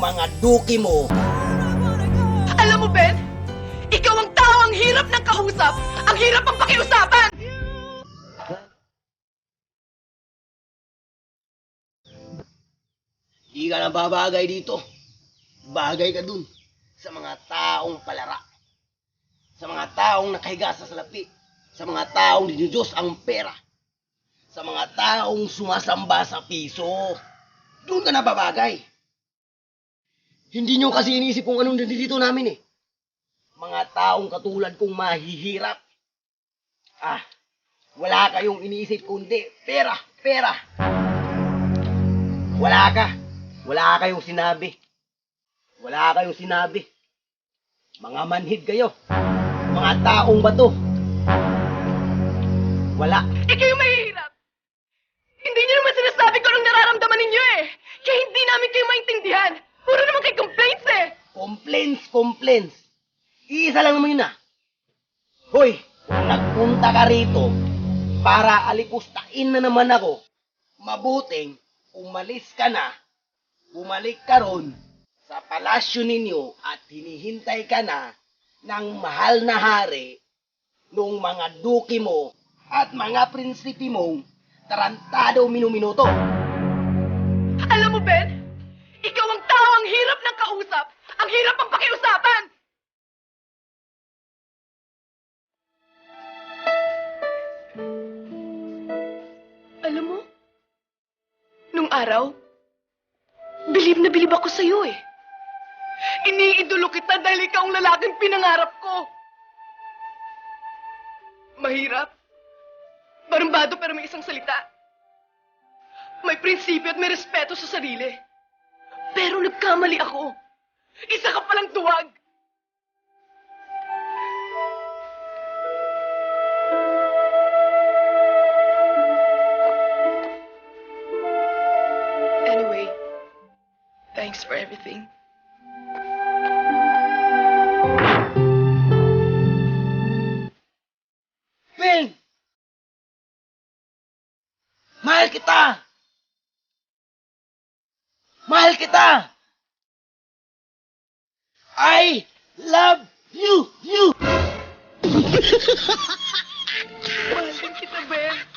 mga duki mo. Alam mo, Ben? Ikaw ang tao ang hirap ng kausap, ang hirap ang pakiusapan! Di ka na babagay dito. Bagay ka dun sa mga taong palara. Sa mga taong nakahiga sa salapi. Sa mga taong dinudiyos ang pera. Sa mga taong sumasamba sa piso. Doon ka na babagay. Hindi nyo kasi iniisip kung anong nandito namin eh. Mga taong katulad kong mahihirap. Wala kayong iniisip kundi pera, pera. Wala kayong sinabi. Wala kayong sinabi. Mga manhid kayo. Mga taong bato. Wala. Ikaw yung mahihirap! Hindi niyo naman sinasabi ko anong nararamdaman ninyo eh! Kaya hindi namin kayo maintindihan! Puro naman kayo complaints eh! Complaints. Iisa lang naman yun ah. Hoy, kung nagpunta ka rito para alikustain na naman ako, mabuting umalis ka na, bumalik ka ron sa palasyo ninyo at hinihintay ka na ng mahal na hari nung mga duki mo at mga prinsipi mong tarantado minuminuto. Alam mo, Ben? Ikaw ang tao ang hirap ng kausap, ang hirap ang pakiusapan! Alam mo, nung araw, bilib na bilib ako sa'yo eh. Iniidolo kita dahil ikaw ang lalaking pinangarap ko. Mahirap. Barumbado pero may isang salita. May prinsipyo at may respeto sa sarili. Pero nagkamali ako. Isa ka palang duwag. Anyway, thanks for everything. Ben! Mahal kita! Mahal kita! I love you! Mahal din kita, Ben.